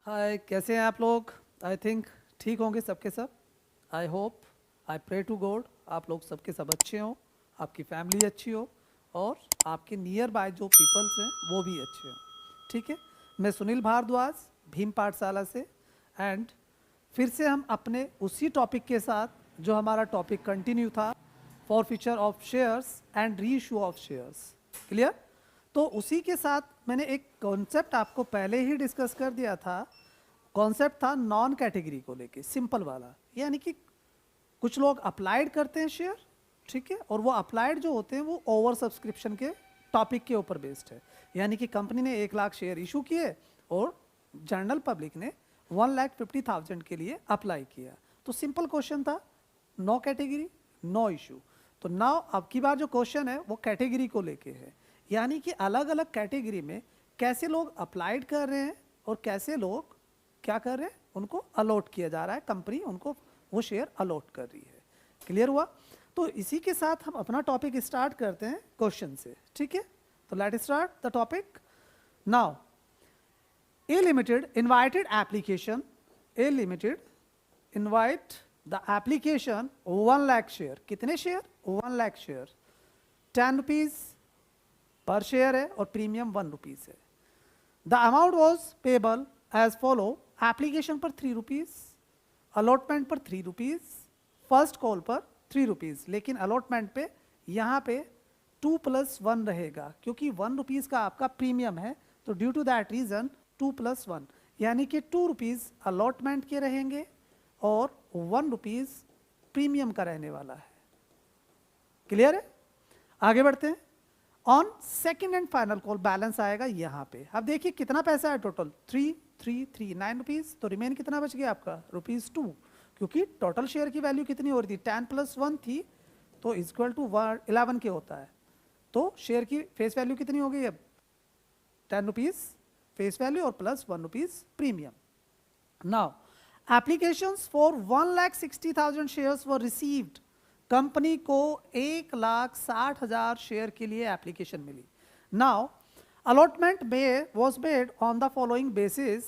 हाय, कैसे हैं आप लोग? आई थिंक ठीक होंगे सबके सब। I hope, I pray to God आप लोग सबके सब अच्छे हों, आपकी फैमिली अच्छी हो और आपके नियर बाय जो पीपल्स हैं वो भी अच्छे हों। ठीक है, मैं सुनील भारद्वाज, भीम पाठशाला से। एंड फिर से हम अपने उसी टॉपिक के साथ जो हमारा टॉपिक कंटिन्यू था, for future of shares and re issue of shares. Clear? तो उसी के साथ मैंने एक कॉन्सेप्ट आपको पहले ही डिस्कस कर दिया था। कॉन्सेप्ट था नॉन कैटेगरी को लेके, सिंपल वाला, यानी कि कुछ लोग अप्लाइड करते हैं शेयर, ठीक है, और वो अप्लाइड जो होते हैं वो ओवर सब्सक्रिप्शन के टॉपिक के ऊपर बेस्ड है। यानी कि कंपनी ने 1 लाख शेयर इशू किए और जनरल पब्लिक ने 1,50,000 के लिए अप्लाई किया। तो सिंपल क्वेश्चन था, नो कैटेगरी नो इशू। तो नाउ अब की बार जो क्वेश्चन है वो कैटेगरी को लेके है, यानी कि अलग अलग कैटेगरी में कैसे लोग अप्लाइड कर रहे हैं और कैसे लोग क्या कर रहे हैं, उनको अलॉट किया जा रहा है, कंपनी उनको वो शेयर अलॉट कर रही है। क्लियर हुआ? तो इसी के साथ हम अपना टॉपिक स्टार्ट करते हैं क्वेश्चन से। ठीक है, तो let start the topic now. A limited invited application, a limited invite the application 1 lakh share. कितने share? 1 lakh share. 10 rupees per share है और प्रीमियम 1 रुपीज है। The amount was payable as follow. Application पर 3 रुपीज, अलॉटमेंट पर 3 rupees, first call पर 3 rupees. लेकिन allotment पे यहाँ पे 2+1 रहेगा, क्योंकि 1 रुपीज का आपका प्रीमियम है। तो ड्यू टू दैट रीजन 2+1, यानी कि 2 रुपीज अलॉटमेंट के रहेंगे और 1 रुपीज प्रीमियम का रहने वाला है। क्लियर है? आगे बढ़ते हैं। On second and final call balance आएगा यहाँ पे। अब देखिए कितना पैसा है टोटल, 9 रुपीज। तो रिमेन कितना बच गया आपका? ₹2, क्योंकि टोटल शेयर की वैल्यू कितनी हो रही थी? 10+1 थी, तो इक्वल टू 11 के होता है। तो शेयर की फेस वैल्यू कितनी हो गई अब? 10 रुपीज फेस वैल्यू और plus 1 rupees premium. Now applications for 1,60,000 shares were received. Company को 1,60,000 शेयर के लिए एप्लीकेशन मिली। Now allotment was made on the following basis.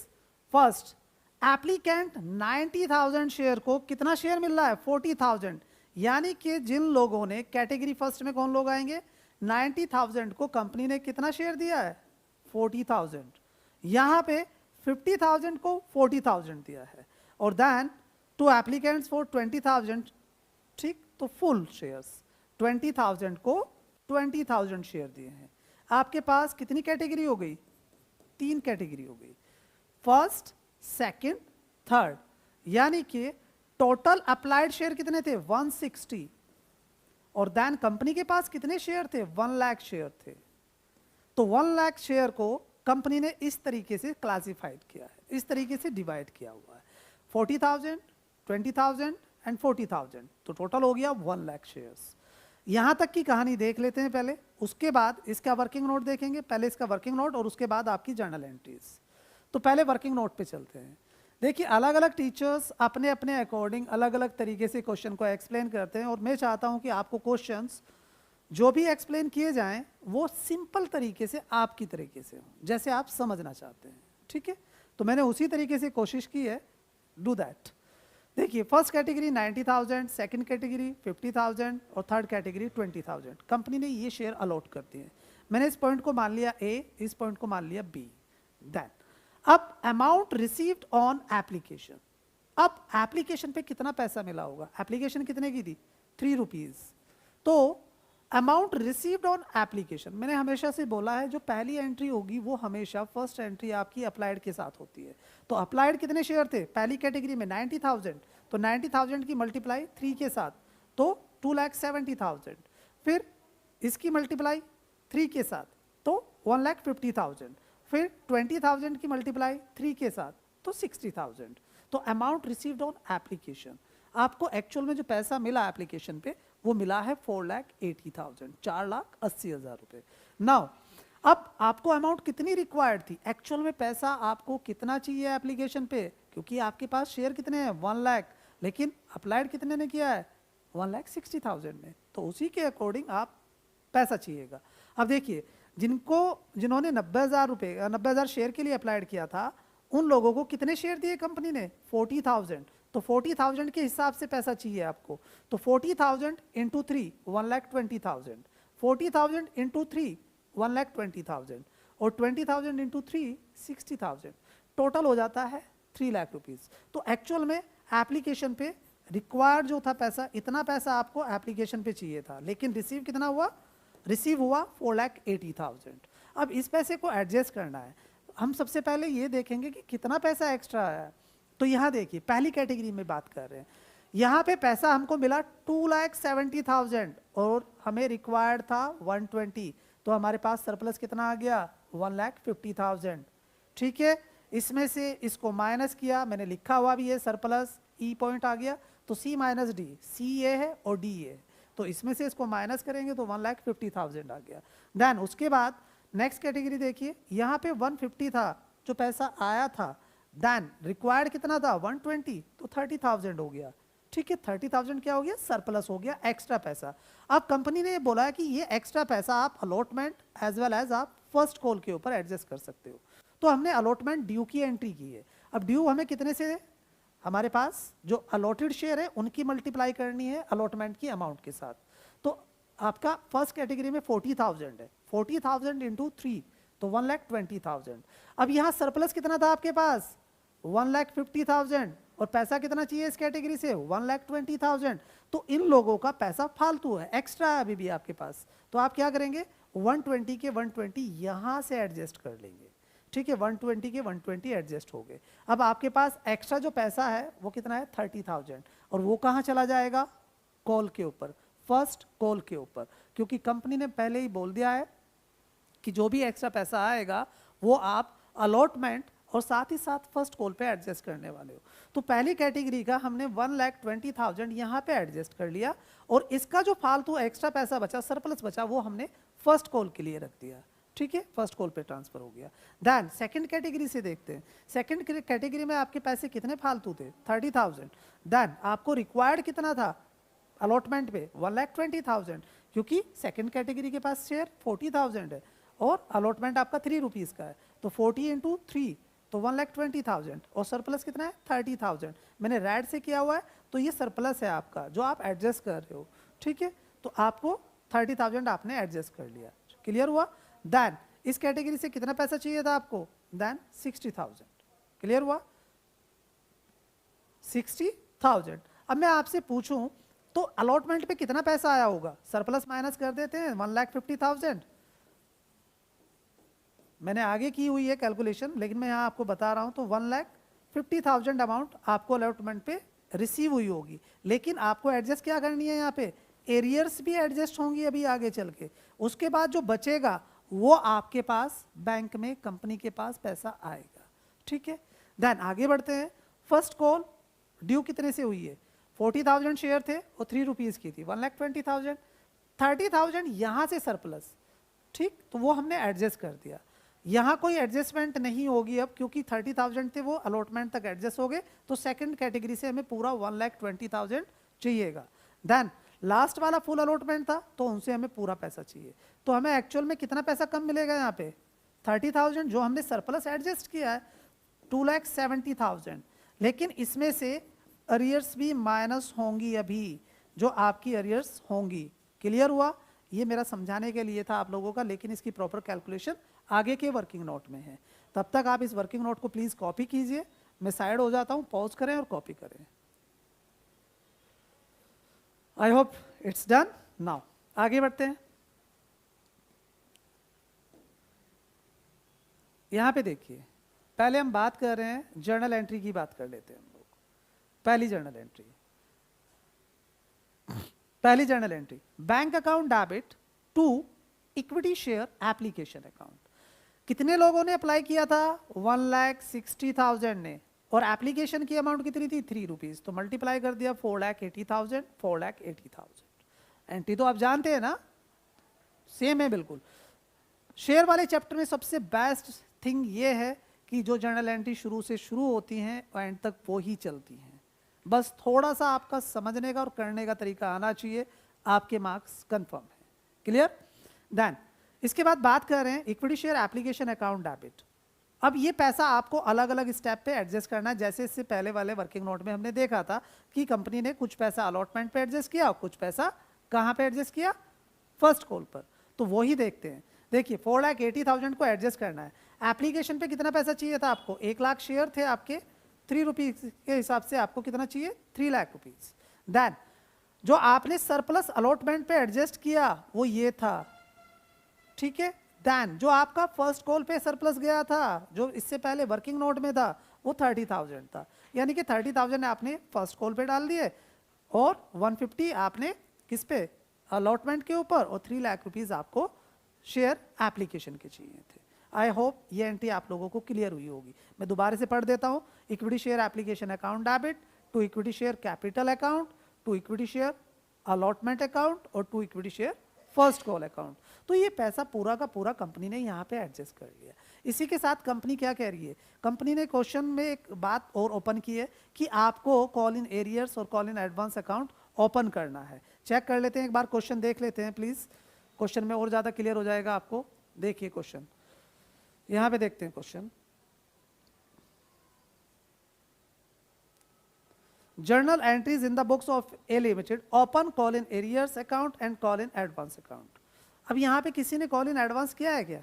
First, applicant 90,000 share को कितना शेयर मिल रहा है? 40,000। यानी कि जिन लोगों ने कैटेगरी फर्स्ट में कौन लोग आएंगे? 90,000 को कंपनी ने कितना शेयर दिया है? 40,000। यहाँ पे 50,000 को 40,000 दिया है, और देन टू एप्लीकेंट्स फॉर 20,000। ठीक, तो फुल शेयर्स 20,000 को 20,000 शेयर दिए हैं। आपके पास कितनी कैटेगरी हो गई? 3 कैटेगरी हो गई, फर्स्ट, सेकंड, थर्ड। यानी कि टोटल अप्लाइड शेयर कितने थे? 160। और देन कंपनी के पास कितने शेयर थे? 1 लाख शेयर थे। तो 1 लाख शेयर को कंपनी ने इस तरीके से क्लासिफाइड किया है, इस तरीके से डिवाइड किया हुआ है, 40,000, 20,000 एंड 40,000। तो टोटल हो गया 1 लाख शेयर्स। यहाँ तक की कहानी देख लेते हैं पहले, उसके बाद इसका वर्किंग नोट देखेंगे। पहले इसका वर्किंग नोट और उसके बाद आपकी जर्नल एंट्रीज। तो पहले वर्किंग नोट पे चलते हैं। देखिए, अलग अलग टीचर्स अपने अपने अकॉर्डिंग अलग अलग तरीके से क्वेश्चन को एक्सप्लेन करते हैं, और मैं चाहता हूँ कि आपको क्वेश्चंस जो भी एक्सप्लेन किए जाएं वो सिंपल तरीके से आपकी तरीके से हो, जैसे आप समझना चाहते हैं। ठीक है, तो मैंने उसी तरीके से कोशिश की है, डू दैट। देखिए, फर्स्ट कैटेगरी 90,000, सेकंड कैटेगरी 50,000 और थर्ड कैटेगरी 20,000। कंपनी ने ये शेयर अलॉट कर दिए। मैंने इस पॉइंट को मान लिया ए, इस पॉइंट को मान लिया बी। देन अब अमाउंट रिसीव्ड ऑन एप्लीकेशन। अब एप्लीकेशन पे कितना पैसा मिला होगा? एप्लीकेशन कितने की थी? 3 रुपीज। तो अमाउंट रिसीव्ड ऑन एप्लीकेशन, मैंने हमेशा से बोला है जो पहली एंट्री होगी वो हमेशा फर्स्ट एंट्री आपकी अप्लाइड के साथ होती है। तो अप्लाइड कितने शेयर थे पहली कैटेगरी में? 90,000। तो 90,000 की मल्टीप्लाई 3 के साथ तो 2,70,000। फिर इसकी मल्टीप्लाई 3 के साथ तो 1,50,000। फिर 20,000 की मल्टीप्लाई 3 के साथ तो 60,000। तो अमाउंट रिसीव्ड ऑन एप्लीकेशन, आपको एक्चुअल में जो पैसा मिला एप्लीकेशन पे वो मिला है 4,80,000, 4,80,000 रुपये। नाउ अब आपको अमाउंट कितनी रिक्वायर्ड थी? एक्चुअल में पैसा आपको कितना चाहिए एप्लीकेशन पे? क्योंकि आपके पास शेयर कितने हैं? 1 लाख, लेकिन अप्लाइड कितने ने किया है? 1,60,000 ने। तो उसी के अकॉर्डिंग आप पैसा चाहिएगा। अब देखिए, जिन्होंने 90,000 रुपये 90,000 शेयर के लिए अप्लाइड किया था उन लोगों को कितने शेयर दिए कंपनी ने? 40,000। तो 40,000 के हिसाब से पैसा चाहिए आपको, तो 40,000 इंटू 3 1,20,000, 40,000 इंटू 3 1,20,000 और 20,000 इंटू 3 60,000, टोटल हो जाता है 3 लाख रुपीज़। तो एक्चुअल में एप्लीकेशन पे रिक्वायर्ड जो था पैसा, इतना पैसा आपको एप्लीकेशन पे चाहिए था, लेकिन रिसीव कितना हुआ? रिसीव हुआ 4,80,000। अब इस पैसे को एडजस्ट करना है। हम सबसे पहले ये देखेंगे कि कितना पैसा एक्स्ट्रा आया। तो यहाँ देखिए पहली कैटेगरी में बात कर रहे हैं, यहाँ पे पैसा हमको मिला 2,70,000 और हमें रिक्वायर्ड था 120, तो हमारे पास सरप्लस कितना आ गया? 1,50,000। ठीक है, इसमें से इसको माइनस किया, मैंने लिखा हुआ भी है सरप्लस, ई पॉइंट आ गया, तो सी माइनस डी, सी ये है और डी ये, तो इसमें से इसको माइनस करेंगे तो 1,50,000 आ गया। देन उसके बाद नेक्स्ट कैटेगरी देखिए, यहाँ पे 150 था जो पैसा आया था, देन रिक्वायर्ड कितना था? 120, तो 30,000 हो गया। ठीक है, 30,000 क्या हो गया? सरप्लस हो गया, एक्स्ट्रा पैसा। अब कंपनी ने बोला कि ये एक्स्ट्रा पैसा आप अलॉटमेंट एज वेल एज आप फर्स्ट कॉल के ऊपर एडजस्ट कर सकते हो। तो हमने अलॉटमेंट ड्यू की एंट्री की है। अब ड्यू हमें कितने से? हमारे पास जो अलॉटेड शेयर है उनकी मल्टीप्लाई करनी है अलॉटमेंट की अमाउंट के साथ। तो आपका फर्स्ट कैटेगरी में 40,000 है, 40,000 इंटू 3 तो 1,20,000। अब यहाँ सरप्लस कितना था आपके पास? 1,50,000 और पैसा कितना चाहिए इस कैटेगरी से? 1,20,000। तो इन लोगों का पैसा फालतू है, एक्स्ट्रा है अभी भी आपके पास, तो आप क्या करेंगे? 120 के 120 यहाँ से एडजस्ट कर लेंगे। ठीक है, 120 के 120 एडजस्ट हो गए। अब आपके पास एक्स्ट्रा जो पैसा है वो कितना है? 30,000, और वो कहाँ चला जाएगा? कॉल के ऊपर, फर्स्ट कॉल के ऊपर, क्योंकि कंपनी ने पहले ही बोल दिया है कि जो भी एक्स्ट्रा पैसा आएगा वो आप अलॉटमेंट और साथ ही साथ फर्स्ट कॉल पे एडजस्ट करने वाले हो। तो पहली कैटेगरी का हमने 1,20,000 यहाँ पे एडजस्ट कर लिया, और इसका जो फालतू एक्स्ट्रा पैसा बचा, सरप्लस बचा, वो हमने फर्स्ट कॉल के लिए रख दिया। ठीक है, फर्स्ट कॉल पे ट्रांसफर हो गया। देन सेकंड कैटेगरी से देखते हैं, सेकंड कैटेगरी में आपके पैसे कितने फालतू थे? 30,000। देन आपको रिक्वायर्ड कितना था अलॉटमेंट पे? 1,20,000, क्योंकि सेकंड कैटेगरी के पास शेयर 40,000 है और अलॉटमेंट आपका 3 रुपीज़ का है, तो 40 इंटू 3 तो 1,20,000 और सरप्लस कितना है? 30,000। मैंने रेड से किया हुआ है, तो ये सरप्लस है आपका जो आप एडजस्ट कर रहे हो। ठीक है, तो आपको 30,000 आपने एडजस्ट कर लिया। क्लियर हुआ? देन इस कैटेगरी से कितना पैसा चाहिए था आपको? देन 60,000। क्लियर हुआ? 60,000। अब मैं आपसे पूछूं तो अलॉटमेंट पे कितना पैसा आया होगा? सरप्लस माइनस कर देते हैं, 1,50,000। मैंने आगे की हुई है कैलकुलेशन, लेकिन मैं यहाँ आपको बता रहा हूँ, तो 1,50,000 अमाउंट आपको अलॉटमेंट पे रिसीव हुई होगी, लेकिन आपको एडजस्ट क्या करनी है? यहाँ पे एरियर्स भी एडजस्ट होंगी अभी आगे चल के। उसके बाद जो बचेगा वो आपके पास बैंक में, कंपनी के पास पैसा आएगा। ठीक है, देन आगे बढ़ते हैं। फर्स्ट कॉल ड्यू कितने से हुई है? 40,000 शेयर थे और 3 रुपीज़ की थी, 1,20,000। 30,000 यहाँ से सरप्लस, ठीक, तो वो हमने एडजस्ट कर दिया। यहाँ कोई एडजस्टमेंट नहीं होगी अब, क्योंकि 30,000 थे वो अलॉटमेंट तक एडजस्ट हो गए, तो सेकंड कैटेगरी से हमें पूरा 1,20,000 चाहिएगा। देन लास्ट वाला फुल अलॉटमेंट था, तो उनसे हमें पूरा पैसा चाहिए। तो हमें एक्चुअल में कितना पैसा कम मिलेगा यहाँ पे? 30,000 जो हमने सरप्लस एडजस्ट किया है, 2,70,000, लेकिन इसमें से अरियर्स भी माइनस होंगी अभी, जो आपकी अरियर्स होंगी। क्लियर हुआ? ये मेरा समझाने के लिए था आप लोगों का, लेकिन इसकी प्रॉपर कैलकुलेशन आगे के वर्किंग नोट में है। तब तक आप इस वर्किंग नोट को प्लीज़ कॉपी कीजिए। मैं साइड हो जाता हूँ, पॉज करें और कॉपी करें। I hope it's done. Now आगे बढ़ते हैं। यहाँ पे देखिए, पहले हम बात कर रहे हैं जर्नल एंट्री की, बात कर लेते हैं हम लोग। पहली journal entry, bank account debit to equity share application account. कितने लोगों ने अप्लाई किया था? 1,60,000 ने, और एप्लीकेशन की अमाउंट कितनी थी? 3 रुपीज़, तो मल्टीप्लाई कर दिया 4,80,000, 4,80,000। एंट्री तो आप जानते हैं ना, सेम है बिल्कुल। शेयर वाले चैप्टर में सबसे बेस्ट थिंग ये है कि जो जर्नल एंट्री शुरू से शुरू होती हैं और एंड तक वो ही चलती हैं। बस थोड़ा सा आपका समझने का और करने का तरीका आना चाहिए, आपके मार्क्स कंफर्म है। क्लियर? देन इसके बाद बात कर रहे हैं equity share application account debit. अब ये पैसा आपको अलग अलग स्टेप पे एडजस्ट करना है, जैसे इससे पहले वाले वर्किंग नोट में हमने देखा था कि कंपनी ने कुछ पैसा अलॉटमेंट पे एडजस्ट किया और कुछ पैसा कहाँ पे एडजस्ट किया, फर्स्ट कॉल पर। तो वही देखते हैं। देखिए 4,80,000 को एडजस्ट करना है। एप्लीकेशन पे कितना पैसा चाहिए था आपको, 1 लाख शेयर थे आपके, 3 रुपीज़ के हिसाब से आपको कितना चाहिए, 3 लाख रुपीज़। देन जो आपने सरप्लस अलॉटमेंट पे एडजस्ट किया वो ये था, ठीक है। देन जो आपका फर्स्ट कॉल पे सरप्लस गया था जो इससे पहले वर्किंग नोट में था वो 30,000 था, यानी कि 30,000 आपने फर्स्ट कॉल पे डाल दिए और 150 आपने किस पे, अलॉटमेंट के ऊपर, और 3 लाख रुपीज़ आपको शेयर एप्लीकेशन के चाहिए थे। आई होप ये एंट्री आप लोगों को क्लियर हुई होगी। मैं दोबारा से पढ़ देता हूँ। Equity share application account debit, to equity share capital account, to equity share allotment account और to equity share first call account. तो ये पैसा पूरा का पूरा कंपनी ने यहाँ पे एडजस्ट कर लिया। इसी के साथ कंपनी क्या कह रही है, कंपनी ने क्वेश्चन में एक बात और ओपन की है कि आपको कॉल इन एरियर्स और call in advance account open करना है। चेक कर लेते हैं एक बार, क्वेश्चन देख लेते हैं प्लीज, क्वेश्चन में और ज्यादा क्लियर हो जाएगा आपको। देखिए क्वेश्चन यहाँ पे देखते हैं question. Journal entries in the books of A limited open call in arrears account and call in advance account. अब यहाँ पे किसी ने कॉल इन एडवांस किया है क्या,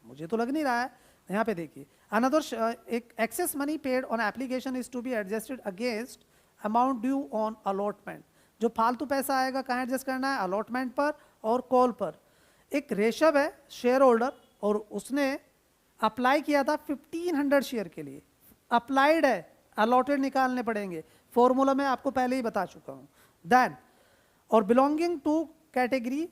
मुझे तो लग नहीं रहा है। यहाँ पे देखिए, अनदर एक excess money paid on application is to be adjusted against amount due on allotment. जो फालतू पैसा आएगा कहाँ एडजस्ट करना है, अलॉटमेंट पर और कॉल पर। एक रेशव है शेयर होल्डर और उसने अप्लाई किया था 1500 शेयर के लिए, अप्लाइड है, अलॉटेड निकालने पड़ेंगे, फॉर्मूला मैं आपको पहले ही बता चुका हूँ। देन और बिलोंगिंग टू कैटेगरी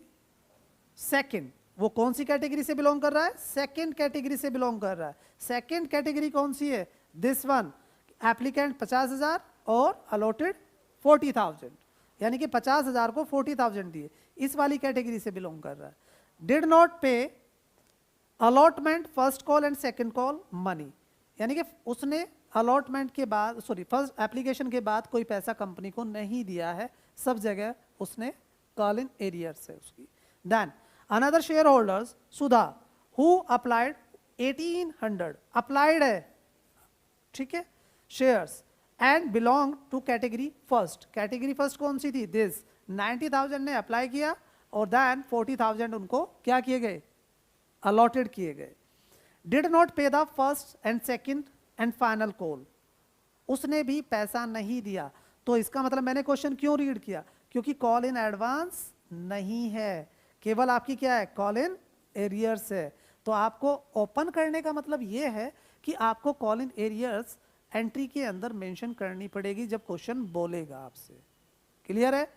सेकंड, वो कौन सी कैटेगरी से बिलोंग कर रहा है, सेकंड कैटेगरी से बिलोंग कर रहा है। सेकंड कैटेगरी कौन सी है, दिस वन, एप्लीकेंट 50,000 और अलॉटेड 40,000, यानी कि 50,000 को 40,000 दिए, इस वाली कैटेगरी से बिलोंग कर रहा है। डिड नॉट पे allotment first call and second call money, यानी कि उसने अलॉटमेंट के बाद, सॉरी फर्स्ट एप्लीकेशन के बाद कोई पैसा कंपनी को नहीं दिया है, सब जगह उसने कॉल इन एरियर्स है उसकी। Then another share holders Sudha who applied 1800, applied है, ठीक है, shares and belong to category first. Category first कौन सी थी, दिस 90,000 ने अप्लाई किया और देन 40,000 उनको क्या किए गए, अलॉटेड किए गए। डिड नॉट पे the first and second and final call, उसने भी पैसा नहीं दिया। तो इसका मतलब मैंने क्वेश्चन क्यों रीड किया, क्योंकि कॉल इन एडवांस नहीं है, केवल आपकी क्या है, कॉल इन एरियर्स है। तो आपको ओपन करने का मतलब ये है कि आपको कॉल इन एरियर्स एंट्री के अंदर मेंशन करनी पड़ेगी जब क्वेश्चन बोलेगा आपसे। क्लियर है,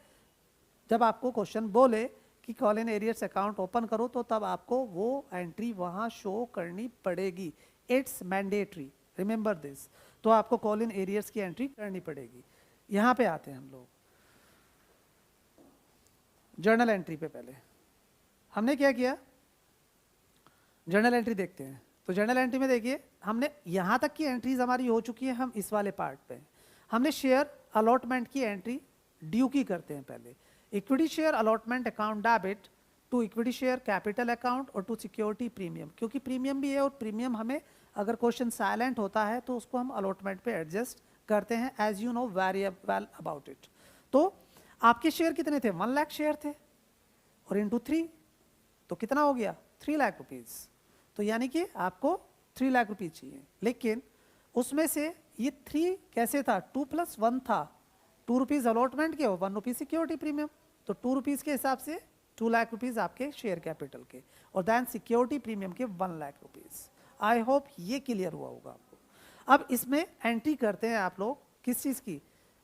जब आपको क्वेश्चन बोले कि call in arrears account open करो तो तब आपको वो एंट्री वहां शो करनी पड़ेगी। It's mandatory, remember this. तो आपको कॉल इन एरियर्स की एंट्री करनी पड़ेगी। यहां पे आते हैं हम लोग जर्नल एंट्री पे। पहले हमने क्या किया, जर्नल एंट्री देखते हैं। तो जर्नल एंट्री में देखिए, हमने यहाँ तक की एंट्रीज हमारी हो चुकी है, हम इस वाले पार्ट पे हमने शेयर अलॉटमेंट की एंट्री ड्यू की करते हैं। पहले equity share allotment account debit to equity share capital account और टू सिक्योरिटी प्रीमियम, क्योंकि प्रीमियम भी है और प्रीमियम हमें अगर क्वेश्चन साइलेंट होता है तो उसको हम अलॉटमेंट पे एडजस्ट करते हैं, as you know very well about it. तो आपके शेयर कितने थे, 1 लाख शेयर थे और इंटू 3 तो कितना हो गया, 3 लाख रुपीज़। तो यानी कि आपको 3 लाख रुपीज़ चाहिए, लेकिन उसमें से ये 3 कैसे था, 2 + 1 था, 2 रुपीज़ अलॉटमेंट के और 1 रुपीज़ सिक्योरिटी प्रीमियम। तो 2 रुपीज़ के हिसाब से 2 लाख रुपीज़ आपके शेयर कैपिटल के और दैन सिक्योरिटी प्रीमियम के 1 लाख रुपीज़। आई होप ये क्लियर हुआ होगा आपको। अब इसमें एंट्री करते हैं आप लोग किस चीज़ की,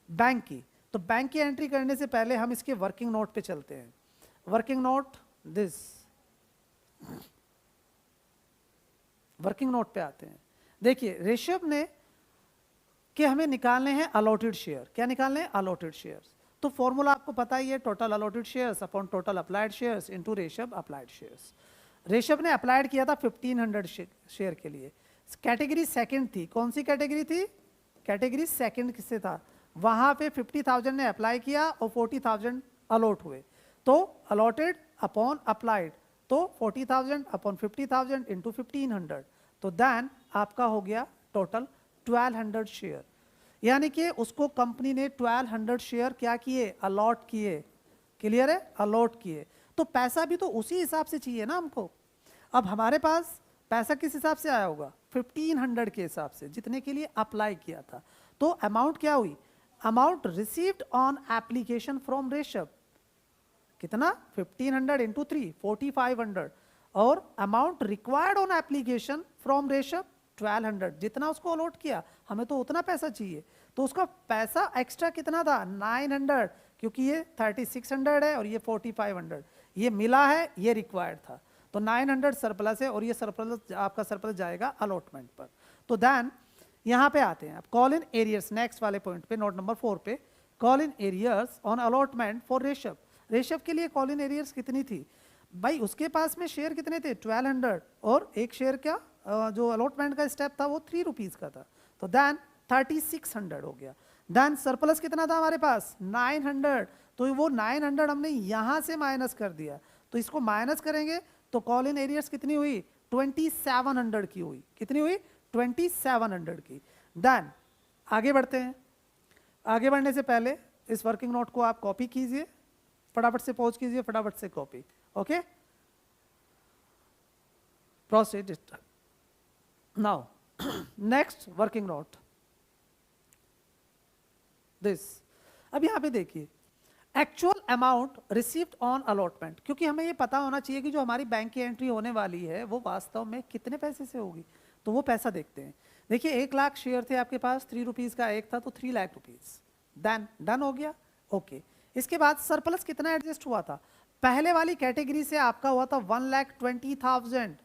बैंक की। तो बैंक की एंट्री करने से पहले हम इसके वर्किंग नोट पे चलते हैं। Working note this, working note पे आते हैं। देखिए ऋषभ ने कि हमें निकालने हैं अलॉटेड शेयर, क्या निकालने हैं, अलॉटेड शेयर्स। तो फॉर्मूला आपको पता ही है, total allotted shares upon total applied shares into Rishabh applied shares. Rishabh ने अप्लाइड किया था 1500 शेयर के लिए, कैटेगरी सेकंड थी। कौन सी कैटेगरी थी, कैटेगरी सेकंड से था, वहां पे 50,000 ने अप्लाई किया और 40,000 अलॉट हुए। तो अलॉटेड अपॉन अप्लाइड, तो 40,000 अपॉन 50,000 इंटू 1500, तो देन आपका हो गया टोटल 1200 शेयर, यानी कि उसको कंपनी ने 1200 शेयर क्या किए, अलॉट किए। क्लियर है, अलॉट किए। तो पैसा भी तो उसी हिसाब से चाहिए ना हमको। अब हमारे पास पैसा किस हिसाब से आया होगा, 1500 के हिसाब से, जितने के लिए अप्लाई किया था। तो अमाउंट क्या हुई, amount received on application from Rishabh, कितना 1500 इंटू 3 4500, और amount required on application from Rishabh 1200, जितना उसको अलॉट किया हमें तो उतना पैसा चाहिए। तो उसका पैसा एक्स्ट्रा कितना था 900, क्योंकि ये 3600 है और ये 4500, ये मिला है, ये रिक्वायर्ड था। तो 900 सरप्लस है और ये सरप्लस आपका सरप्लस जाएगा अलॉटमेंट पर। तो देन यहाँ पे आते हैं आप, कॉल इन एरियर्स, नेक्स्ट वाले पॉइंट पे, नोट नंबर 4 पे, call in arrears on allotment for Rishabh. Rishabh के लिए कॉल इन एरियर्स कितनी थी भाई, उसके पास में शेयर कितने थे 1200, और एक शेयर क्या जो अलॉटमेंट का स्टेप था वो 3 रुपीज़ का था। तो देन 3600 हो गया। देन सरप्लस कितना था हमारे पास 900, तो वो 900 हमने यहाँ से माइनस कर दिया। तो इसको माइनस करेंगे तो कॉल इन एरियर्स कितनी हुई 2700 की हुई, कितनी हुई 2700 की। देन आगे बढ़ते हैं। आगे बढ़ने से पहले इस वर्किंग नोट को आप कॉपी कीजिए, फटाफट से पॉज कीजिए, फटाफट से copy. Okay, proceed now. Next working note this. अब यहां पे देखिए, actual amount received on allotment, क्योंकि हमें ये पता होना चाहिए कि जो हमारी बैंक की एंट्री होने वाली है वो वास्तव में कितने पैसे से होगी। तो वो पैसा देखते हैं। देखिए 1 लाख शेयर थे आपके पास, 3 रुपीज़ का एक था, तो 3 लाख रुपीज़। देन डन हो गया। ओके, इसके बाद सरप्लस कितना एडजस्ट हुआ था, पहले वाली कैटेगरी से आपका हुआ था 1,20,000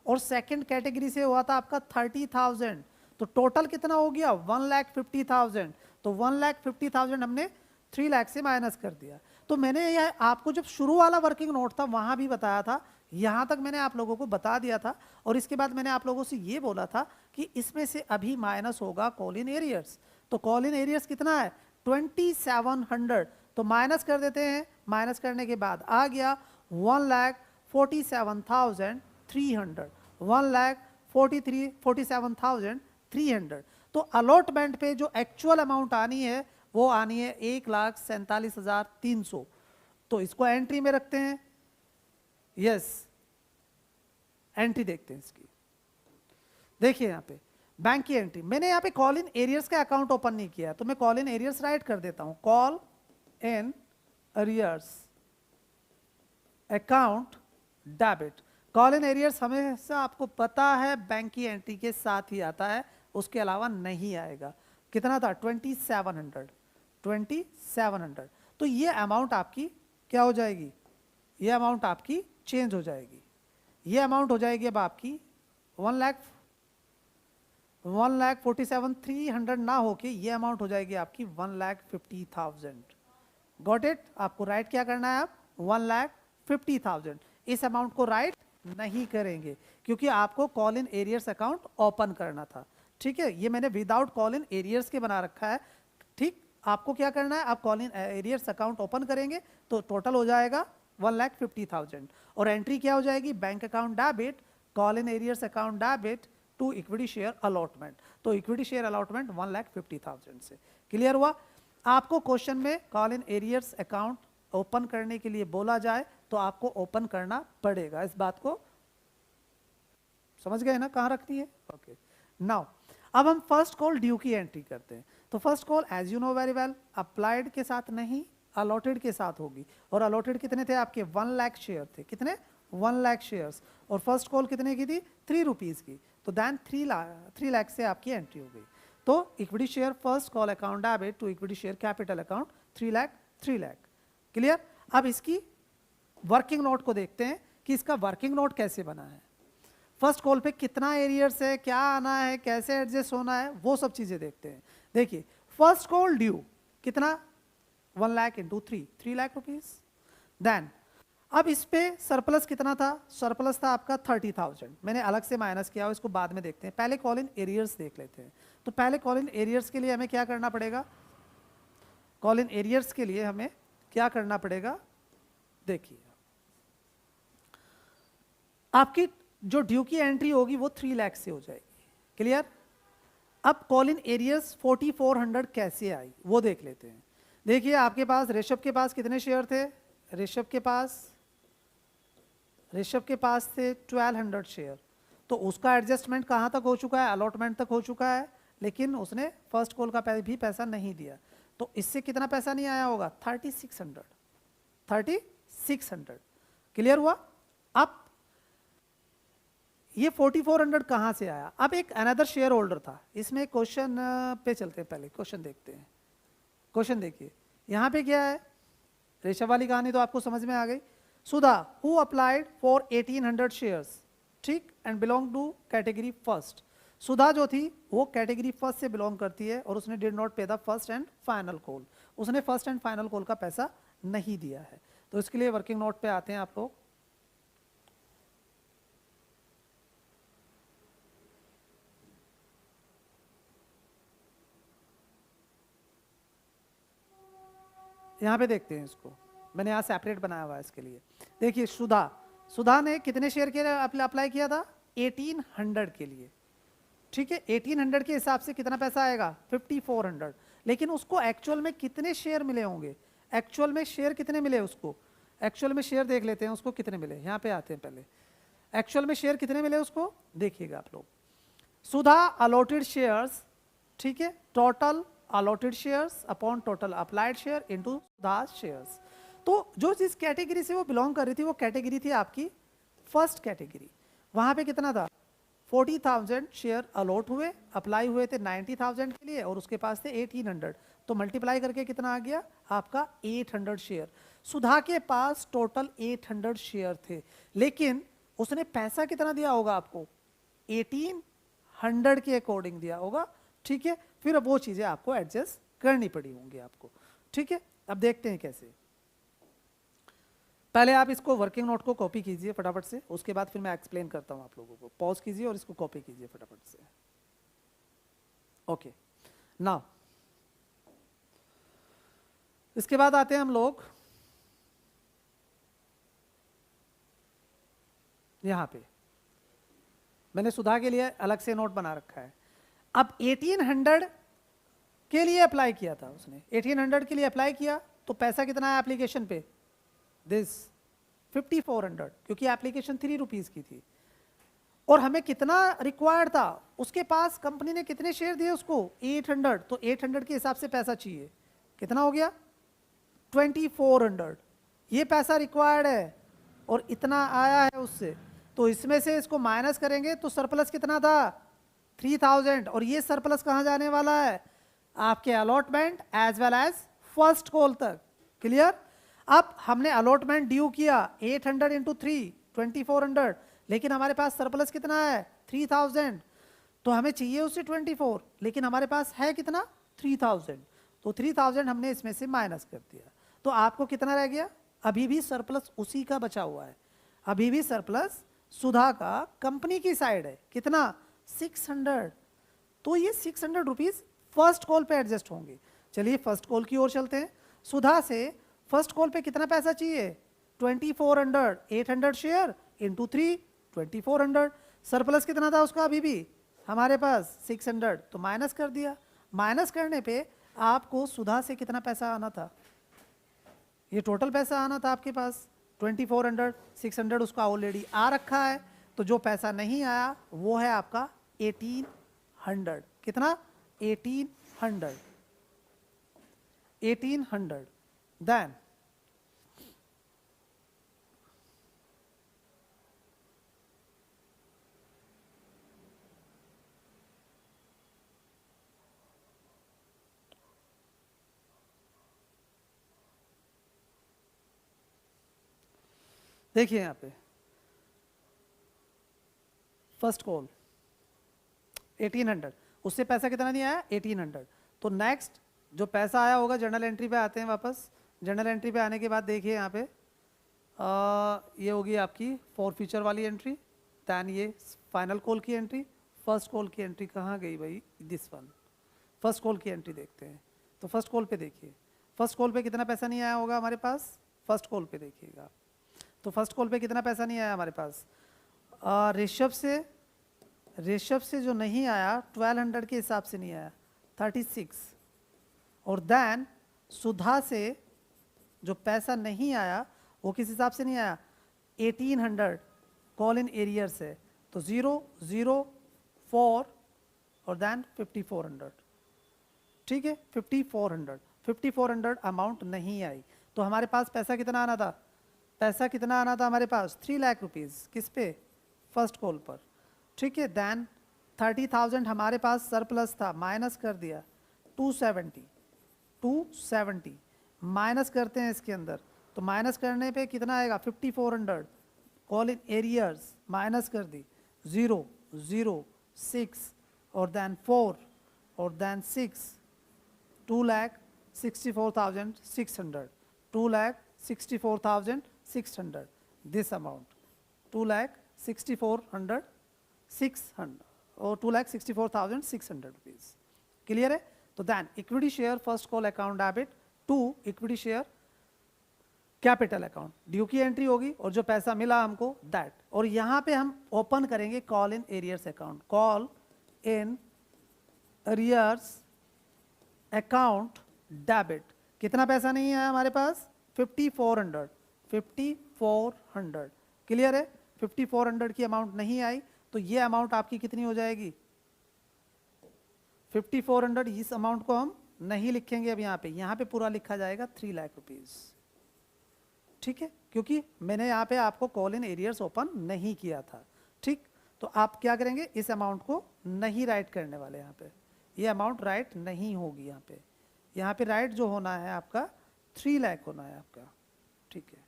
और सेकंड कैटेगरी से हुआ था आपका 30,000, तो टोटल कितना हो गया 1,50,000। तो 1,50,000 हमने 3 लाख से माइनस कर दिया। तो मैंने यह आपको जब शुरू वाला वर्किंग नोट था वहां भी बताया था, यहां तक मैंने आप लोगों को बता दिया था, और इसके बाद मैंने आप लोगों से ये बोला था कि इसमें से अभी माइनस होगा कॉल इन एरियर्स। तो कॉल इन एरियर्स कितना है 2700, तो माइनस कर देते हैं। माइनस करने के बाद आ गया 1,47,300, 1,47,300। तो अलॉटमेंट पे जो एक्चुअल अमाउंट आनी है वो आनी है 1,47,300। तो इसको एंट्री में रखते हैं। यस, एंट्री देखते हैं इसकी। देखिए यहाँ पे बैंक की एंट्री, मैंने यहाँ पे कॉल इन एरियर्स का अकाउंट ओपन नहीं किया, तो मैं कॉल इन एरियर्स राइट कर देता हूँ, call in arrears account debit. Call in arrears हमेशा आपको पता है बैंक की एंट्री के साथ ही आता है, उसके अलावा नहीं आएगा। कितना था 2700। तो ये अमाउंट आपकी क्या हो जाएगी, ये अमाउंट आपकी चेंज हो जाएगी। ये अमाउंट हो जाएगी अब आपकी 1,47,300 ना होके ये अमाउंट हो जाएगी आपकी 1,50,000। Got it. आपको राइट क्या करना है, आप 1,50,000। इस अमाउंट को राइट नहीं करेंगे क्योंकि आपको call in arrears account open करना था। ठीक है, ये मैंने विदाउट कॉल इन एरियर्स के बना रखा है। ठीक, आपको क्या करना है, आप call in arrears account open करेंगे तो टोटल हो जाएगा 1,50,000, और एंट्री क्या हो जाएगी, bank account debit, call in arrears account debit to equity share allotment. तो इक्विटी शेयर अलॉटमेंट 1,50,000 से। क्लियर हुआ। आपको क्वेश्चन में call in arrears account open करने के लिए बोला जाए तो आपको ओपन करना पड़ेगा। इस बात को समझ गए ना, कहाँ रखनी है। ओके, नाउ अब हम फर्स्ट कॉल ड्यू की एंट्री करते हैं। तो first call as you know very well applied के साथ नहीं, अलॉटेड के साथ होगी। और अलॉटेड कितने थे आपके 1 लाख शेयर थे, कितने 1 लाख शेयर्स, और फर्स्ट कॉल कितने की थी 3 रुपीज़ की। तो देन 3 लाख से आपकी एंट्री हो गई। तो equity share first call account debit to equity share capital account 3 lakh 3 lakh. Clear. अब इसकी वर्किंग नोट को देखते हैं कि इसका वर्किंग नोट कैसे बना है। फर्स्ट कॉल पे कितना एरियर्स है, क्या आना है, कैसे एडजस्ट होना है, वो सब चीजें देखते हैं। देखिए फर्स्ट कॉल ड्यू कितना 1 lakh into 3 lakh rupees. Then अब इस पे सरप्लस कितना था, सरप्लस था आपका 30,000, मैंने अलग से माइनस किया, इसको बाद में देखते हैं। पहले कॉल इन एरियर्स देख लेते हैं। तो पहले कॉल इन एरियर्स के लिए हमें क्या करना पड़ेगा, कॉल इन एरियर्स के लिए हमें क्या करना पड़ेगा, देखिए आपकी जो ड्यू की एंट्री होगी वो 3 लाख से हो जाएगी। क्लियर। अब कॉल इन एरियर्स 4400 कैसे आई वो देख लेते हैं। देखिए आपके पास ऋषभ के पास कितने शेयर थे, ऋषभ के पास थे 1200 शेयर। तो उसका एडजस्टमेंट कहाँ तक हो चुका है, अलॉटमेंट तक हो चुका है, लेकिन उसने फर्स्ट कॉल का भी पैसा नहीं दिया। तो इससे कितना पैसा नहीं आया होगा, 3600। क्लियर हुआ। अब ये 4400 कहाँ से आया। अब एक अनदर शेयर होल्डर था, इसमें क्वेश्चन पे चलते हैं, पहले क्वेश्चन देखते हैं। क्वेश्चन देखिए यहाँ पे क्या है, ऋषभ वाली कहानी तो आपको समझ में आ गई। Sudha who applied for 1800 shares, ठीक, and belong to category first. Sudha जो थी वो कैटेगरी फर्स्ट से बिलोंग करती है और उसने डिड नॉट पे the first and final call, उसने फर्स्ट एंड फाइनल कॉल का पैसा नहीं दिया है। तो इसके लिए वर्किंग नोट पे आते हैं आप लोग। यहाँ पे देखते हैं इसको, मैंने यहाँ सेपरेट बनाया हुआ है इसके लिए। देखिए सुधा ने कितने शेयर के लिए अप्लाई किया था, 1800 के लिए, ठीक है। 1800 के हिसाब से कितना पैसा आएगा, 5400। लेकिन उसको एक्चुअल में कितने शेयर मिले होंगे, एक्चुअल में शेयर कितने मिले उसको, एक्चुअल में शेयर देख लेते हैं उसको कितने मिले। यहाँ पे आते हैं पहले, एक्चुअल में शेयर कितने मिले उसको देखिएगा आप लोग। सुधा अलॉटेड शेयर्स, ठीक है, total allotted shares upon total applied share into the shares. तो जो जिस कैटेगरी से वो बिलोंग कर रही थी वो कैटेगरी थी आपकी फर्स्ट कैटेगरी। वहां पे कितना था, 40,000 शेयर अलॉट हुए, अप्लाई हुए थे 90,000 के लिए और उसके पास थे 1800। तो मल्टीप्लाई करके कितना आ गया आपका 800 शेयर। सुधा के पास टोटल 800 शेयर थे, लेकिन उसने पैसा कितना दिया होगा आपको, 1800 के अकॉर्डिंग दिया होगा, ठीक है। फिर अब वो चीजें आपको एडजस्ट करनी पड़ी होंगी आपको, ठीक है। अब देखते हैं कैसे। पहले आप इसको वर्किंग नोट को कॉपी कीजिए फटाफट से, उसके बाद फिर मैं एक्सप्लेन करता हूं आप लोगों को। पॉज कीजिए और इसको कॉपी कीजिए फटाफट से। ओके, नाउ इसके बाद आते हैं हम लोग यहां पे। मैंने सुधा के लिए अलग से नोट बना रखा है। अब 1800 के लिए अप्लाई किया था उसने, 1800 के लिए अप्लाई किया तो पैसा कितना है एप्लीकेशन पे, दिस 5400, क्योंकि एप्लीकेशन 3 रुपीज की थी। और हमें कितना रिक्वायर्ड था, उसके पास कंपनी ने कितने शेयर दिए उसको, 800। तो 800 के हिसाब से पैसा चाहिए, कितना हो गया 2400। ये पैसा रिक्वायर्ड है और इतना आया है उससे। तो इसमें से इसको माइनस करेंगे तो सरप्लस कितना था 3000। और ये सरप्लस कहाँ जाने वाला है, आपके allotment as well as first call तक। क्लियर। अब हमने अलॉटमेंट ड्यू किया 800 इंटू 3 2400, लेकिन हमारे पास सरप्लस कितना है 3000। तो हमें चाहिए उससे 24, लेकिन हमारे पास है कितना 3000। तो 3000 हमने इसमें से माइनस कर दिया। तो आपको कितना रह गया, अभी भी सरप्लस उसी का बचा हुआ है, अभी भी सरप्लस सुधा का कंपनी की साइड है, कितना 600। तो ये 600 रुपीज फर्स्ट कॉल पे एडजस्ट होंगे। चलिए फर्स्ट कॉल की ओर चलते हैं। सुधा से फर्स्ट कॉल पे कितना पैसा चाहिए 2400, 800 शेयर इंटू 3 2400। सरप्लस कितना था उसका अभी भी हमारे पास 600, तो माइनस कर दिया। माइनस करने पे आपको सुधा से कितना पैसा आना था, ये टोटल पैसा आना था आपके पास 2400, 600 उसका ऑलरेडी आ रखा है। तो जो पैसा नहीं आया वो है आपका 1800। कितना 1800। देन देखिए यहाँ पे फर्स्ट कॉल 1800, उससे पैसा कितना नहीं आया 1800। तो नेक्स्ट जो पैसा आया होगा, जर्नल एंट्री पे आते हैं वापस। जर्नल एंट्री पे आने के बाद देखिए यहाँ पे ये होगी आपकी फॉर फ्यूचर वाली एंट्री। दैन ये फाइनल कॉल की एंट्री। फर्स्ट कॉल की एंट्री कहाँ गई भाई, दिस वन। फर्स्ट कॉल की एंट्री देखते हैं। तो फर्स्ट कॉल पे देखिए, फर्स्ट कॉल पे कितना पैसा नहीं आया होगा हमारे पास, फर्स्ट कॉल पे देखिएगा। तो फर्स्ट कॉल पे कितना पैसा नहीं आया हमारे पास, ऋषभ से ऋषभ से जो नहीं आया 1200 के हिसाब से नहीं आया 36, और देन सुधा से जो पैसा नहीं आया वो किस हिसाब से नहीं आया 1800 कॉल इन एरियर से, तो 004 और देन 5400, ठीक है 5400 अमाउंट नहीं आई। तो हमारे पास पैसा कितना आना था, पैसा कितना आना था हमारे पास 3 लाख रुपीज़, किस पे, फर्स्ट कॉल पर, ठीक है। देन 30,000 हमारे पास सरप्लस था, माइनस कर दिया 270 माइनस करते हैं इसके अंदर, तो माइनस करने पे कितना आएगा 5400 कॉल इन एरियर्स, माइनस कर दी 0 0 6 और देन 4 और देन 6, 2,64,600, 2,64,600 दिस अमाउंट 2,64,600 और 2,64,600 रुपीज़, क्लियर है। तो then equity share first call account debit to equity share capital account, due की एंट्री होगी और जो पैसा मिला हमको दैट, और यहाँ पे हम ओपन करेंगे call in arrears account, call in arrears account debit. कितना पैसा नहीं है हमारे पास 5400, क्लियर है। 5400 की अमाउंट नहीं आई, तो ये अमाउंट आपकी कितनी हो जाएगी 5400, इस अमाउंट को हम नहीं लिखेंगे अब यहाँ पे पूरा लिखा जाएगा 3 लाख रुपीज़, ठीक है, क्योंकि मैंने यहाँ पे आपको कॉल इन एरियर्स ओपन नहीं किया था, ठीक। तो आप क्या करेंगे, इस अमाउंट को नहीं राइट करने वाले, यहाँ पे ये अमाउंट राइट नहीं होगी, यहाँ पे राइट जो होना है आपका 3 लाख होना है आपका, ठीक है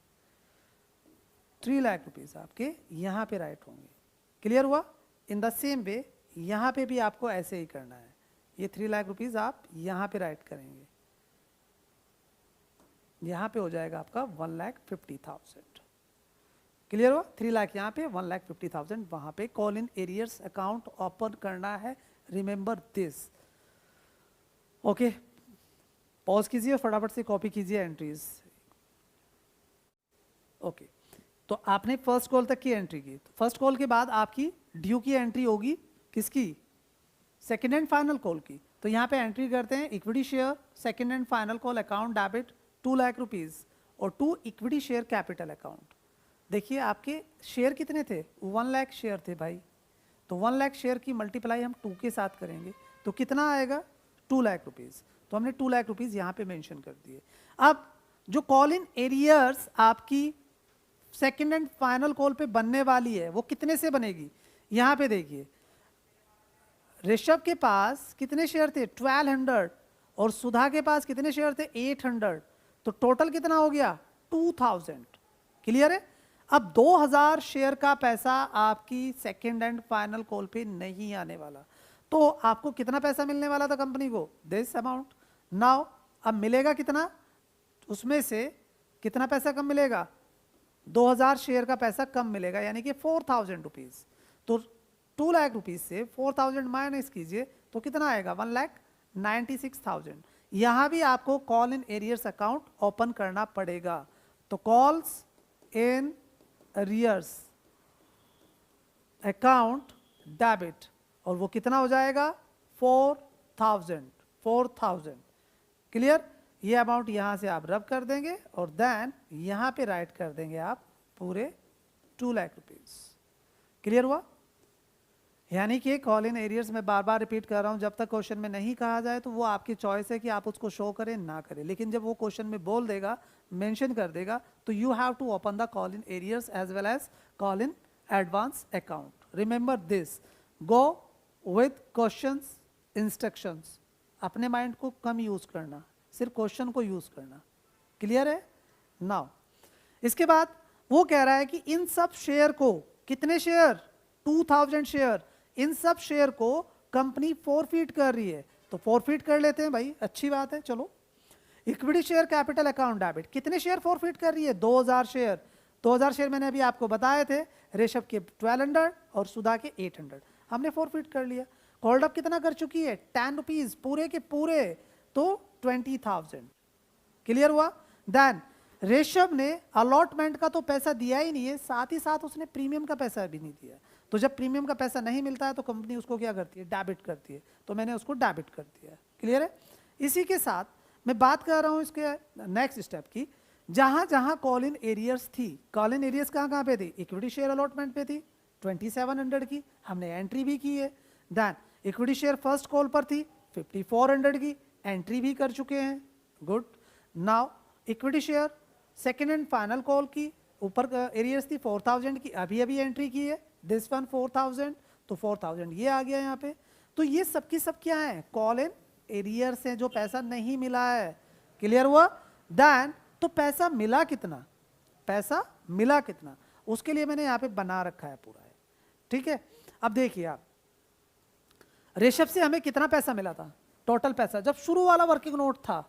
3 लाख रुपीज़ आपके यहाँ पे राइट होंगे, क्लियर हुआ। इन द सेम वे यहाँ पे भी आपको ऐसे ही करना है, ये 3 लाख रुपीज़ आप यहाँ पे राइट करेंगे, यहाँ पे हो जाएगा आपका 1,50,000, क्लियर हुआ। 3 लाख यहाँ पे, 1,50,000 वहाँ पे। Call in arrears account open करना है, रिमेंबर दिस, ओके। पॉज कीजिए, फटाफट से कॉपी कीजिए एंट्रीज, ओके। तो आपने फर्स्ट कॉल तक की एंट्री की, तो फर्स्ट कॉल के बाद आपकी ड्यू की एंट्री होगी, किसकी, सेकेंड एंड फाइनल कॉल की। तो यहाँ पे एंट्री करते हैं equity share second and final call account debit 2 lakh rupees और 2 इक्विटी शेयर कैपिटल अकाउंट। देखिए आपके शेयर कितने थे, 1 लाख शेयर थे भाई, तो 1 लाख शेयर की मल्टीप्लाई हम 2 के साथ करेंगे तो कितना आएगा 2 लाख रुपीज़, तो हमने 2 लाख रुपीज़ यहाँ पे मेंशन कर दिए। अब जो कॉल इन एरियर्स आपकी सेकेंड एंड फाइनल कॉल पे बनने वाली है वो कितने से बनेगी, यहाँ पे देखिए ऋषभ के पास कितने शेयर थे 1200 और सुधा के पास कितने शेयर थे 800, तो टोटल कितना हो गया 2000, क्लियर है। अब 2000 शेयर का पैसा आपकी सेकेंड एंड फाइनल कॉल पे नहीं आने वाला, तो आपको कितना पैसा मिलने वाला था कंपनी को, दिस अमाउंट। नाउ अब मिलेगा कितना, उसमें से कितना पैसा कम मिलेगा, 2000 शेयर का पैसा कम मिलेगा, यानी कि 4000 रुपीज़। तो 2 लाख रुपीज़ से 4000 माइनस कीजिए तो कितना आएगा 1,96,000। यहाँ भी आपको call in arrears account open करना पड़ेगा, तो calls in arrears account debit, और वो कितना हो जाएगा 4000, क्लियर। ये अमाउंट यहाँ से आप रब कर देंगे और देन यहाँ पे राइट कर देंगे आप पूरे 2 लाख रुपीज़, क्लियर हुआ। यानी कि कॉल इन एरियर्स में बार बार रिपीट कर रहा हूँ, जब तक क्वेश्चन में नहीं कहा जाए तो वो आपकी चॉइस है कि आप उसको शो करें ना करें, लेकिन जब वो क्वेश्चन में बोल देगा, मेंशन कर देगा, तो you have to open the call in arrears as well as call in advance account. Remember this, go with questions instructions, अपने माइंड को कम यूज करना, सिर्फ क्वेश्चन को यूज करना, क्लियर है। नाउ इसके बाद वो कह रहा है कि इन सब शेयर को, कितने शेयर 2000 शेयर, इन सब शेयर को कंपनी फॉरफिट कर रही है, तो फॉरफिट कर लेते हैं भाई, अच्छी बात है। चलो equity share capital account debit, कितने शेयर फॉरफिट कर रही है 2000 शेयर। 2000 शेयर मैंने अभी आपको बताए थे, ऋषभ के 1200 और सुधा के 800 हमने फॉरफिट कर लिया। कॉल्ड अप कितना कर चुकी है 10 रुपीज पूरे के पूरे, तो 20,000, क्लियर हुआ। देन ऋषभ ने अलॉटमेंट का तो पैसा दिया ही नहीं है, साथ ही साथ उसने प्रीमियम का पैसा भी नहीं दिया, तो जब प्रीमियम का पैसा नहीं मिलता है तो कंपनी उसको क्या करती है, डेबिट करती है। तो मैंने उसको डेबिट कर दिया। क्लियर है? इसी के साथ मैं बात कर रहा हूँ इसके नेक्स्ट स्टेप की। जहां जहां कॉल इन एरियर्स थी, कॉल इन एरियर्स कहाँ कहाँ पे थी, इक्विटी शेयर अलॉटमेंट पे थी 2700 की, हमने एंट्री भी की है। Then equity share first call पर थी 5400 की, एंट्री भी कर चुके हैं। Good. Now equity share second and final call की ऊपर एरियर्स थी 4000 की, अभी अभी एंट्री की है, दिस वन 4000, तो 4000 ये आ गया यहाँ पे। तो ये सबकी सब क्या है, कॉल इन एरियर्स हैं, जो पैसा नहीं मिला है। क्लियर हुआ? देन तो पैसा मिला कितना, पैसा मिला कितना, उसके लिए मैंने यहाँ पे बना रखा है पूरा है। ठीक है? अब देखिए आप, ऋषभ से हमें कितना पैसा मिला था, टोटल पैसा जब शुरू वाला वर्किंग नोट था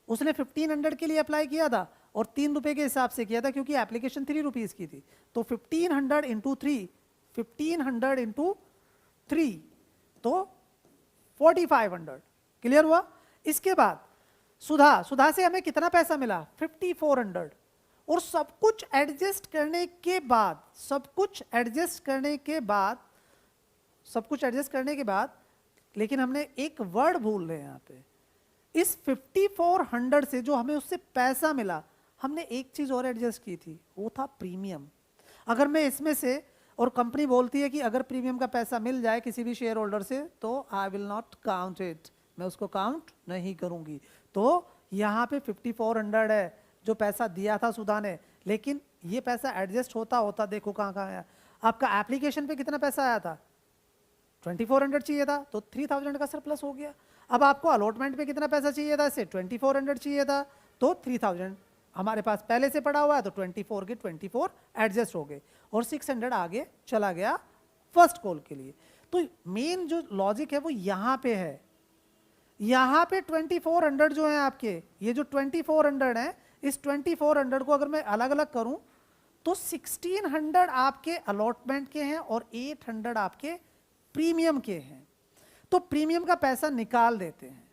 उसने 1500 के लिए अप्लाई किया था और 3 रुपए के हिसाब से किया था, क्योंकि एप्लीकेशन 3 रुपीज की थी। तो 1500 इंटू 3, 1500 इंटू 3 तो 4500। क्लियर हुआ? इसके बाद सुधा से हमें कितना पैसा मिला, 5400। और सब कुछ एडजस्ट करने के बाद, लेकिन हमने एक वर्ड भूल रहे हैं यहाँ पे। इस 5400 से जो हमें उससे पैसा मिला, हमने एक चीज और एडजस्ट की थी, वो था प्रीमियम। अगर मैं इसमें से, और कंपनी बोलती है कि अगर प्रीमियम का पैसा मिल जाए किसी भी शेयर होल्डर से तो I will not count it, मैं उसको काउंट नहीं करूंगी। तो यहाँ पे 5400 है जो पैसा दिया था सुधा ने, लेकिन ये पैसा एडजस्ट होता होता देखो कहाँ कहाँ आया। आपका एप्लीकेशन पे कितना पैसा आया था, 2400 चाहिए था, तो 3000 का सरप्लस हो गया। अब आपको अलॉटमेंट पे कितना पैसा चाहिए था, इससे 2400 चाहिए था, तो 3000 हमारे पास पहले से पड़ा हुआ है, तो 24 के 24 एडजस्ट हो गए और 600 आगे चला गया फर्स्ट कॉल के लिए। तो मेन जो लॉजिक है वो यहाँ पे है। यहाँ पे 2400 जो है आपके, ये जो 2400 है, इस 2400 को अगर मैं अलग अलग करूं तो 1600 आपके अलॉटमेंट के हैं और 800 आपके प्रीमियम के हैं। तो प्रीमियम का पैसा निकाल देते हैं,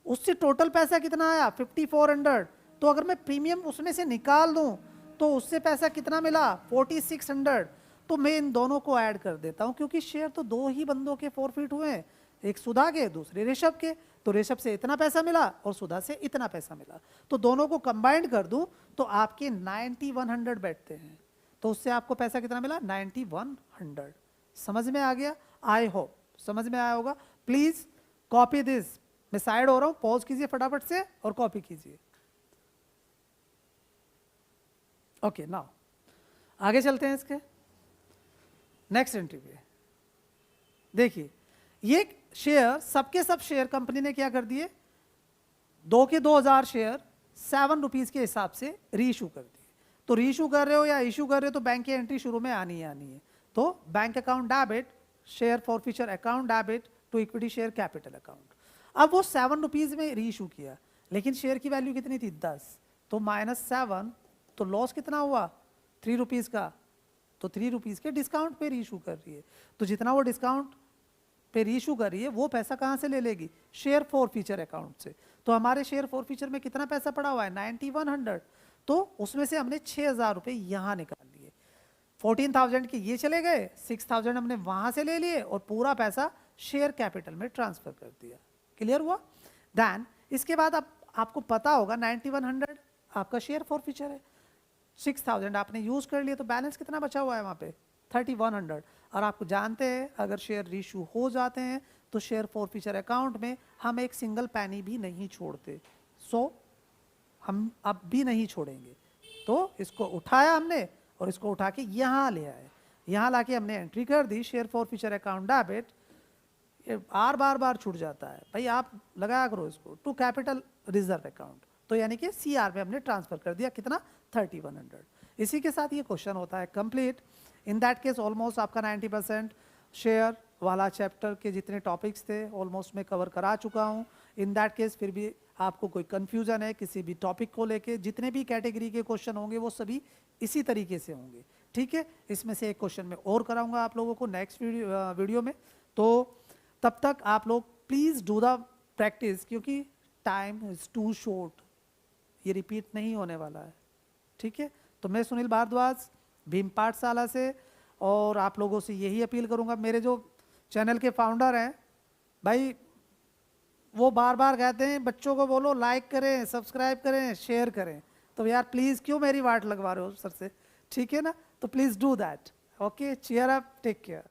उससे टोटल पैसा कितना आया 5400। तो अगर मैं प्रीमियम उसमें से निकाल दूं तो उससे पैसा कितना मिला 4600। तो मैं इन दोनों को ऐड कर देता हूं, क्योंकि शेयर तो दो ही बंदों के फॉरफिट हुए हैं, एक सुधा के दूसरे ऋषभ के। तो ऋषभ से इतना पैसा मिला और सुधा से इतना पैसा मिला, तो दोनों को कंबाइंड कर दूं तो आपके 9100 बैठते हैं। तो उससे आपको पैसा कितना मिला 9100। समझ में आ गया? आई होप समझ में आया होगा। प्लीज कॉपी दिस, मैं साइड हो रहा हूं, पॉज कीजिए फटाफट से और कॉपी कीजिए। ओके, नाउ आगे चलते हैं इसके नेक्स्ट एंट्री पे। देखिए ये शेयर, सबके सब शेयर कंपनी ने क्या कर दिए, 2 के 2000 शेयर 7 रुपीज के हिसाब से रीइशू कर दिए। तो रीइशू कर रहे हो या इशू कर रहे हो तो बैंक की एंट्री शुरू में आनी है। तो bank account debit, share forfeiture account debit to equity share capital account. अब वो 7 रुपीज में रीइशू किया, लेकिन शेयर की वैल्यू कितनी थी 10, तो -7, तो लॉस कितना हुआ 3 रुपीज का। तो 3 रुपीज के डिस्काउंट पे रीइशू कर रही है, तो जितना वो डिस्काउंट पे रीइशू कर रही है वो पैसा कहाँ से ले लेगी, शेयर फॉरफीचर अकाउंट से। तो हमारे शेयर फॉरफीचर में कितना पैसा पड़ा हुआ है 9100, तो उसमें से हमने 6000 रुपये यहाँ निकाल लिए। 14000 के ये चले गए, 6000 हमने वहां से ले लिए और पूरा पैसा शेयर कैपिटल में ट्रांसफर कर दिया। क्लियर हुआ? देन इसके बाद आपको पता होगा 9100 आपका शेयर फॉरफीचर है, 6000 आपने यूज कर लिए, तो बैलेंस कितना बचा हुआ है वहां पे 3100। और आपको जानते हैं अगर शेयर रीइशू हो जाते हैं तो शेयर फॉरफीचर अकाउंट में हम एक सिंगल पैनी भी नहीं छोड़ते। सो हम अब भी नहीं छोड़ेंगे। तो इसको उठाया हमने और इसको उठा के यहाँ ले आए, यहाँ लाके हमने एंट्री कर दी शेयर फॉरफीचर अकाउंट डेबिट। ये बार छूट जाता है भाई, आप लगाया करो इसको, टू कैपिटल रिजर्व अकाउंट। तो यानी कि CR में हमने ट्रांसफर कर दिया कितना 3100। इसी के साथ ये क्वेश्चन होता है complete. In that case almost आपका 90% शेयर वाला चैप्टर के जितने टॉपिक्स थे ऑलमोस्ट मैं कवर करा चुका हूँ। इन दैट केस फिर भी आपको कोई कन्फ्यूजन है किसी भी टॉपिक को लेके, जितने भी कैटेगरी के क्वेश्चन होंगे वो सभी इसी तरीके से होंगे। ठीक है, इसमें से एक क्वेश्चन मैं और कराऊंगा आप लोगों को नेक्स्ट वीडियो में। तो तब तक आप लोग प्लीज़ डू द प्रैक्टिस, क्योंकि टाइम इज़ टू शॉर्ट, ये रिपीट नहीं होने वाला है। ठीक है, तो मैं सुनील भारद्वाज भीम पाठशाला से और आप लोगों से यही अपील करूंगा, मेरे जो चैनल के फाउंडर हैं भाई, वो बार बार कहते हैं बच्चों को बोलो लाइक करें, सब्सक्राइब करें, शेयर करें। तो यार प्लीज़ क्यों मेरी वाट लगवा रहे हो सर से, ठीक है ना? तो please do that. Okay, cheer up, take care.